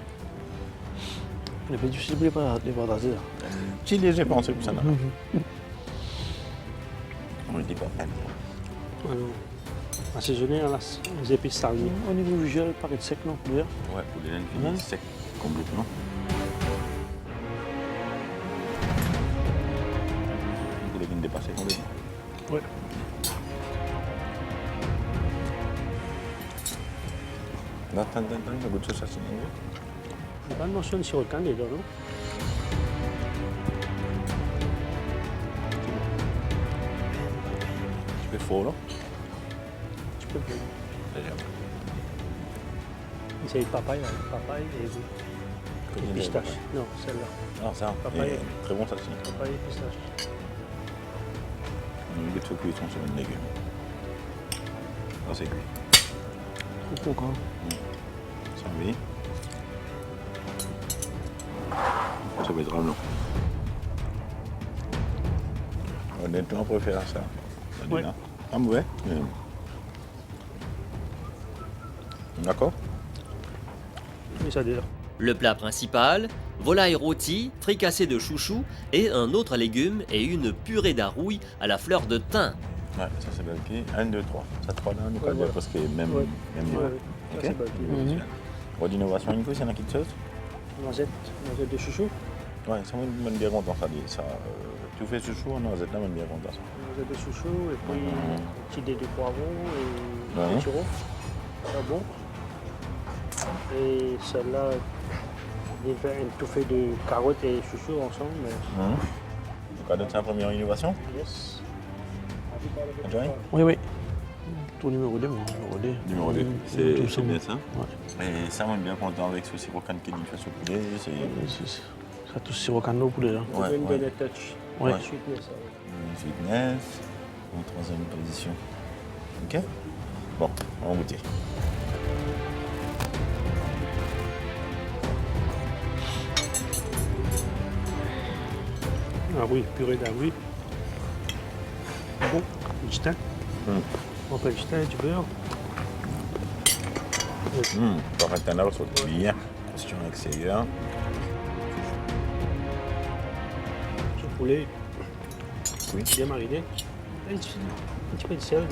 Le petit difficile de partager. Petit léger pensé pour ça. On le dit pas. Assaisonné dans les épices salées. Au niveau visuel, il paraît sec, non? Ouais, pour les laines finies, sec complètement. Pour les lignes dépassées complètement. Ouais. Là, t'as le goût de ça, c'est bon. Il n'y a pas de notion de sirop de canne dedans, non? Tu peux fort là? Tu peux faire. Déjà. C'est papaye et pistache. Non, celle-là. Ah, ça, papaye. Très bon ça aussi. Papaye et pistache. On a goût de cuisson sur une légume. Ah, c'est cuit. Trop encore. Ça oui. Ça va être grave long. Honnêtement, on préfère ça. Oui. Pas mauvais. D'accord? Oui, ça déjà. Le plat principal, volaille rôtie, fricassée de chouchou et un autre légume et une purée d'arouille à la fleur de thym. Ouais, ça c'est balqué. 1, 2, 3. Ça 3 là, nous pas dire parce que même niveau. Ça c'est balqué. Pour l'innovation, une fois, il y en a qui te sauce? Noisette de chouchou. Ouais, ça m'a bien content ça. Tu fais chouchou en noisette, là, m'a bien content ça. Noisette de chouchou et puis petit dé de poivron et des churros. Ça bon. Et celle-là, il fait un tout fait de carottes et chouchou ensemble. Donc, c'est la première innovation? Yes. Enjoy? Oui. Ton numéro 2, Numéro 2, c'est bien ça. Ouais. Et ça, on est bien content avec ce sirop canne qui est fait sur le poulet. Ça touche sirop canne au poulet là. Ouais, une belle touch. Ouais. Sweetness. Sweetness. En troisième position. Ok? Bon, on va goûter. Ah oui, purée d'arouille. Du thym. On peut du thym et du beurre. Par intérieur, ça saute bien. Question extérieure. Ce poulet, oui. Bien mariné. Un petit peu de sel.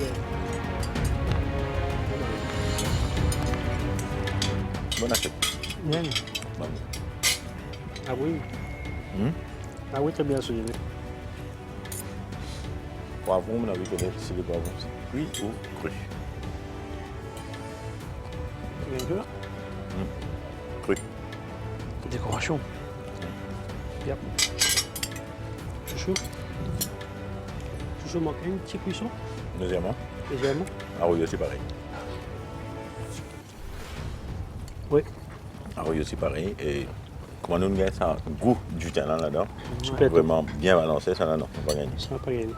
Bon assiette. Bien. Bon. Ah oui. Ah oui, très bien assaisonné. Poivron, on a vu connaître si le poivron c'est cuit ou cru. Bien sûr. Cru. Décoration. Bien. Chouchou. Chouchou manque une petite cuisson. Deuxièmement. Deuxièmement. Arroyo aussi pareil. Oui. Arroyo aussi pareil. Et comment nous gagnons ça, goût du thym là-dedans. Super. Vraiment bien balancé, ça là non, on va gagner. Ça va pas gagner.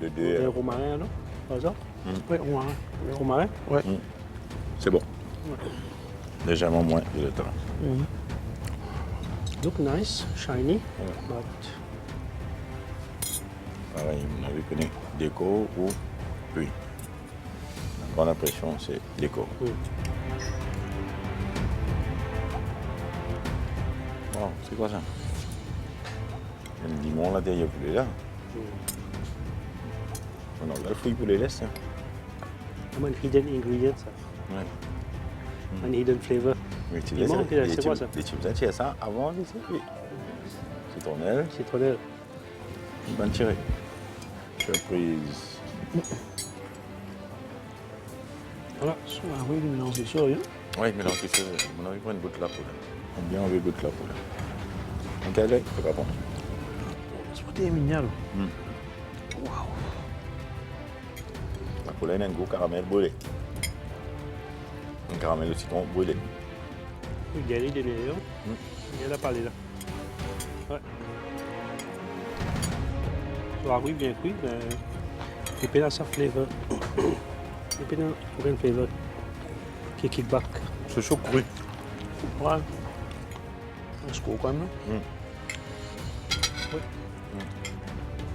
Le deux. Romarin, non? Par exemple? Oui, romarin. Romarin? Oui. C'est bon. Ouais. Légèrement moins de temps. Look nice, shiny, but... Pareil, on a vu connaître déco ou oui. La bonne impression, c'est déco. Oh, c'est quoi ça? Il y a le limon là derrière pour les là. On a le fruit pour les laisses. Un hidden ingredient, ça. Ouais. Un hidden flavor. Oui, tu Limon, laisses c'est quoi ça? les chips, tu as ça avant les circuits. Citronnelle. Citronnelle. Une bonne tirée. Surprise. Voilà, ah oui, mélanger ça, oui. Oui, mélanger ça. On a envie de prendre une goutte là pour là. On a bien envie de goutte là pour là. Ok, là, c'est pas bon. C'est mignon. Wow. La poulaine a un goût caramel brûlé. Un caramel au citron brûlé. Il y a des meilleurs. Il y a la palette là. Ouais. So, oui, bien cuit, mais il peut avoir sa flavor. Il peut avoir une flavor qui kick back. C'est chaud cru. Ouais. Un score quand même. Oui.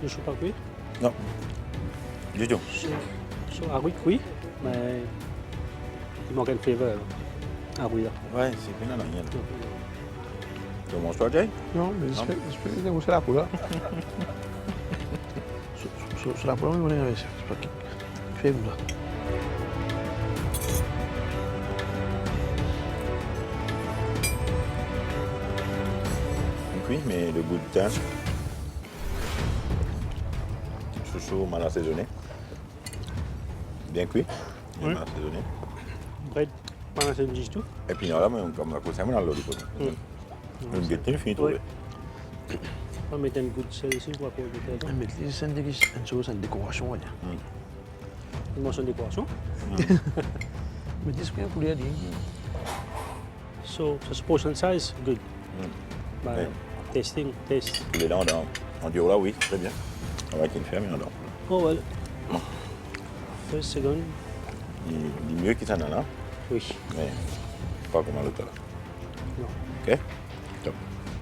Le chaud pas cuit? Non. Du tout. Ah oui, cuit, mais il manque une flavor. Ah oui, là. Ouais, c'est bien là, rien. Tu manges toi, Jay? Non, mais j'espère que c'est la poule. C'est la poule, on est c'est pas qui fait là. Cuit, mais le goût de thym. Chouchou mal assaisonné. Bien cuit, bien mal assaisonné. Bread, pas assez de tout. Et puis là, comme la cousin, on a l'autre côté. Une guette, fini trouvé. On va mettre un goût de sel ici pour apporter le thym. Mais c'est une chose, une décoration. Une mention de décoration. Mais dis que poulet dit. So portion size, good. But tasting, taste. Les dents, en duo là, oui, très bien. Avec une ferme, il y en a. Oh, well. First, second. Il est mieux qu'il s'en a là. Oui. Mais pas comme à l'autre là. Non. Ok. Top.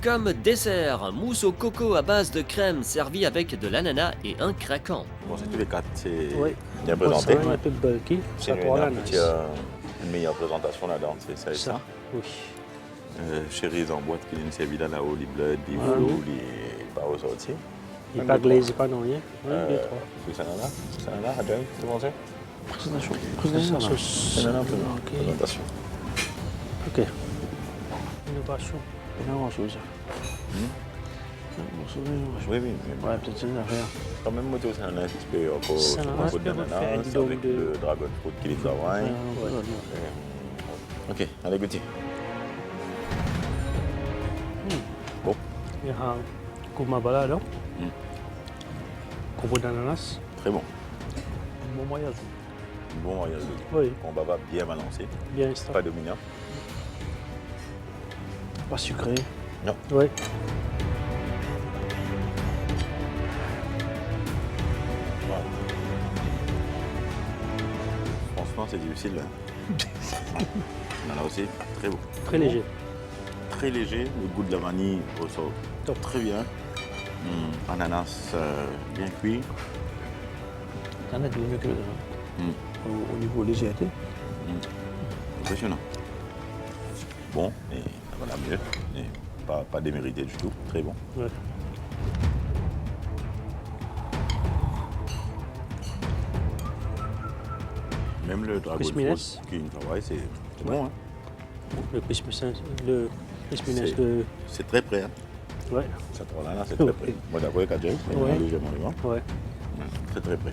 Comme dessert, mousse au coco à base de crème servie avec de l'ananas et un craquant. Bon, c'est tous les quatre, c'est Ça bien présenté. va un peu bulky. C'est une meilleure présentation là-dedans, c'est ça et ça. Oui. Chéris en boîte qui viennent servir là, là-haut, les bleus, les flous, les barres sortis. Il n'est pas glazé, pas non rien. Oui, les trois. Ça en a, Adèle, c'est bon ça? Présentation. Ça en a, présentation. Ok. Innovation. C'est une chose. Oui, oui. Ouais, peut-être c'est une affaire. Quand même, moto, ça en a un petit peu encore Ça en a un sur peu d'ananas, fait avec le dragon fruit qui les travaille. Ok, allez, goûter. Bon. Il y a un koumabala là. Coco d'ananas. Très bon. Bon voyage. Bon voyage. Oui. On va bien balancé. Bien extra. Pas dominant. Pas sucré. Non. Oui. Wow. Franchement, c'est difficile. On en a aussi très beau. Très léger. Très léger. Le goût de la vanille ressort très bien. Ananas bien cuit. Ça n'est mieux que au niveau légèreté. Impressionnant. Bon, et voilà mieux. Et pas démérité du tout. Très bon. Ouais. Même le dragon Crispiness. fruit qui travaille, c'est bon. Hein? Le crispiness de... C'est très près. Hein? Ouais. Cette là c'est très près. Moi, d'accord avec Adjay, mais Ouais. légèrement loin. Ouais. C'est très près.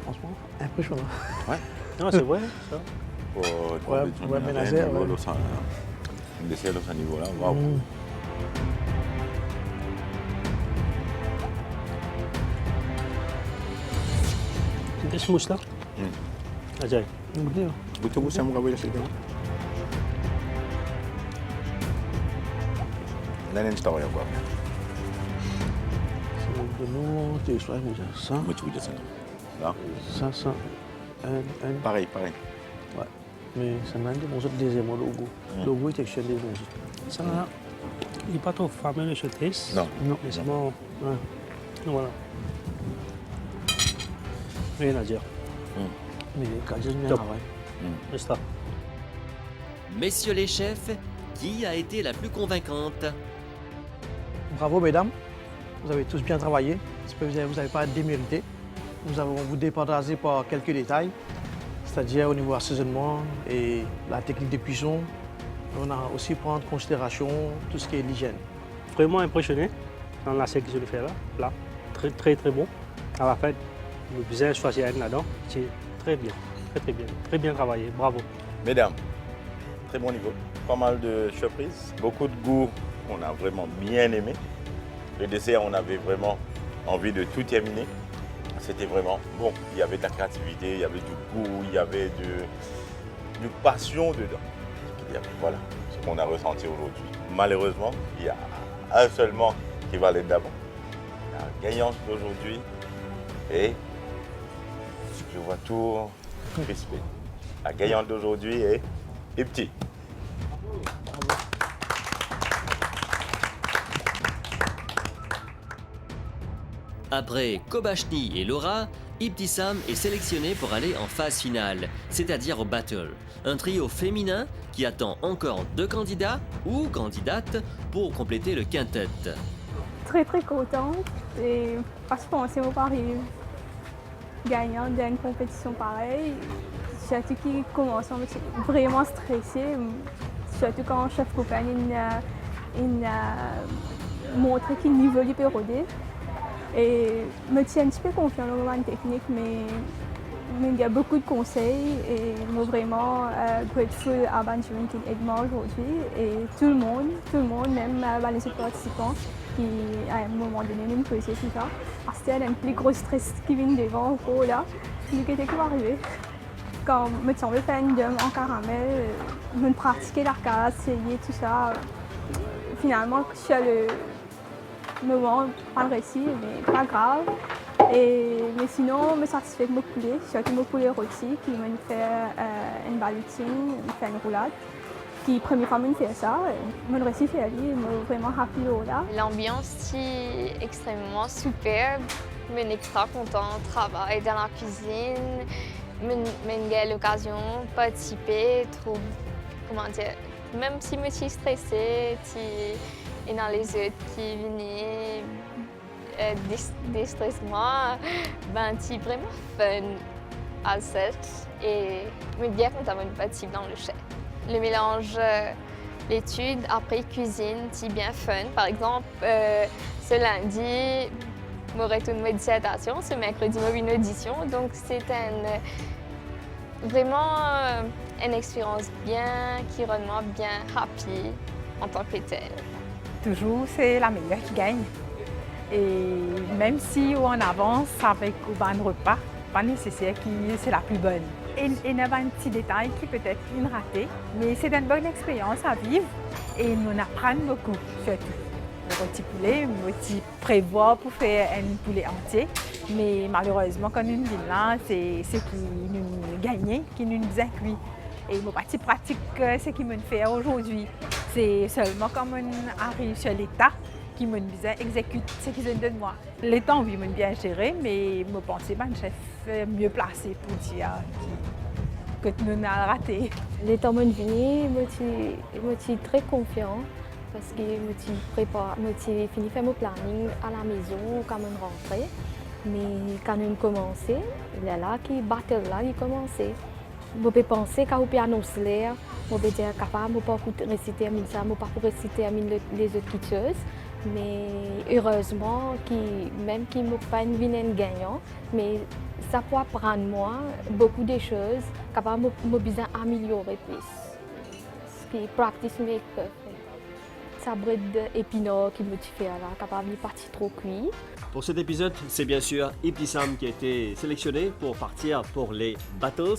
Franchement, impressionnant. Ouais. Non, c'est vrai, ça. Ouais, ménager, ouais. Un dessert de ce niveau-là, waouh. Des smooths là. Ajay. Betul saya muka boleh sedang. Lain yang tahu ya gua. De nous, tu sois ça. Moi tu veux ça. Là. Ça. Pareil. Ouais. Mais ça m'a dit, bon, ça deuxième logo. Logo est action des bons. Ça, il n'est pas trop fameux ce taste. Non. Mais c'est bon. Ouais. Voilà. Rien à dire. Mais quand j'ai bien Top. travaillé. C'est ça. Messieurs les chefs, qui a été la plus convaincante? Bravo mesdames, vous avez tous bien travaillé. J'espère que vous n'avez pas démérité. Nous avons vous départagé par quelques détails, c'est-à-dire au niveau assaisonnement et la technique de cuisson. On a aussi pris en considération tout ce qui est l'hygiène. Vraiment impressionné dans la sélection de faire là. Très bon. À la fin, le bien choisi là-dedans, c'est très bien. Très bien travaillé. Bravo. Mesdames, très bon niveau. Pas mal de surprises, beaucoup de goût qu'on a vraiment bien aimé. Le dessert, on avait vraiment envie de tout terminer. C'était vraiment bon. Il y avait de la créativité, il y avait du goût, il y avait de passion dedans. Voilà ce qu'on a ressenti aujourd'hui. Malheureusement, il y a un seul manque qui va aller d'avant. La gagnante d'aujourd'hui et je vois tout crispé. La gagnante d'aujourd'hui est Ipti. Après Kobachny et Laura, Ibtissam est sélectionné pour aller en phase finale, c'est-à-dire au battle. Un trio féminin qui attend encore 2 candidats ou candidates pour compléter le quintet. Très contente et pas penser au pari gagnant d'une compétition pareille. Surtout qui commence à être vraiment stressée, surtout quand chef compagnie a montré qu'il niveau du pérodé. Et me tient un petit peu confiant dans le moment technique, mais il y a beaucoup de conseils et je suis vraiment grateful à Benjamin qui aide moi aujourd'hui et tout le monde, même les autres participants qui à un moment donné me posaient tout ça. Parce qu'il y a un plus gros stress qui vient devant là, mais qu'est-ce qui va arriver? Quand je me semble faire une dame en caramel, me pratiquer l'arcade, essayer tout ça, finalement je suis allée moment, pas le récit, mais pas grave. Mais sinon, je me satisfais de mon poulet, surtout mon poulet rôti qui m'a fait une ballotine, fait une roulade. Qui première fois, fait ça. Mon récit fait aller, je suis vraiment happy là. L'ambiance est extrêmement superbe. Je suis extra content de travailler dans la cuisine. J'ai l'occasion de participer, comment dire, même si je suis stressée, et dans les autres qui venaient déstresser-moi, c'est vraiment fun à cette et je suis bien contente de participer dans le chef. Le mélange l'étude après cuisine, c'est bien fun. Par exemple, ce lundi, je retourne ma dissertation, ce mercredi, j'ai une audition, donc c'est vraiment une expérience bien, qui rend moi bien happy en tant que telle. Toujours, c'est la meilleure qui gagne. Et même si on avance avec un repas, pas nécessaire que c'est la plus bonne. Il y a un petit détail qui peut être une ratée, mais c'est une bonne expérience à vivre et nous apprenons beaucoup, surtout. Le petit poulet, le petit prévoir pour faire un poulet entier, mais malheureusement, quand nous venons là, c'est ce qui nous gagne, qui nous a cuit. Et mon petit pratique, ce qu'il me fait aujourd'hui, c'est seulement quand on arrive sur l'état qui me bien exécute ce qu'ils ont de moi. Les temps, oui, m'ont bien géré, mais je pense que le chef est mieux placé pour dire que nous avons raté. Les temps m'ont venu, je suis très confiant parce que je fini faire mon planning à la maison quand je rentré. Mais quand on commençait, il y a là qui battle là, il commençait. Je peux penser quand on peut annoncer l'air, je peux dire capable, je ne peux pas réciter ça, je ne peux pas réciter les autres kitscheuses. Mais heureusement, même qui ne pas une vilaine gagnant, mais ça peut apprendre moi beaucoup de choses, capable de bien améliorer plus. Ce qui practice make perfect. Ça bride d'épinards qui me fait là, capable de partir trop cuit. Pour cet épisode, c'est bien sûr Ibtissam qui a été sélectionné pour partir pour les battles.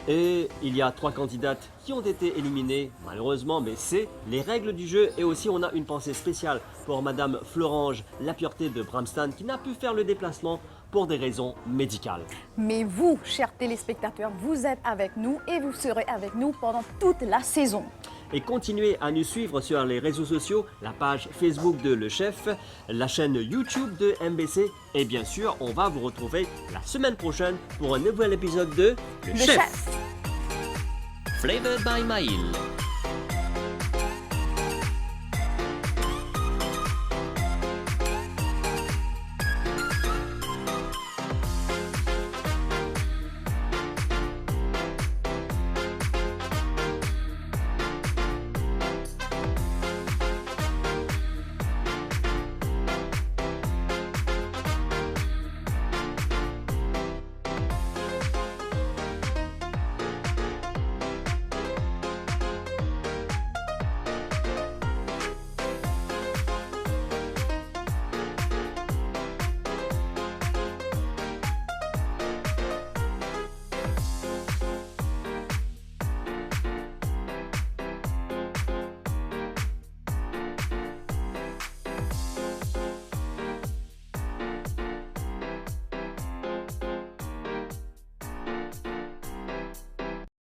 Et il y a 3 candidates qui ont été éliminées, malheureusement, mais c'est les règles du jeu. Et aussi, on a une pensée spéciale pour Madame Florange Lapureté de Bramston qui n'a pu faire le déplacement pour des raisons médicales. Mais vous, chers téléspectateurs, vous êtes avec nous et vous serez avec nous pendant toute la saison. Et continuez à nous suivre sur les réseaux sociaux, la page Facebook de Le Chef, la chaîne YouTube de MBC. Et bien sûr, on va vous retrouver la semaine prochaine pour un nouvel épisode de Le Chef. Flavored by Maïl.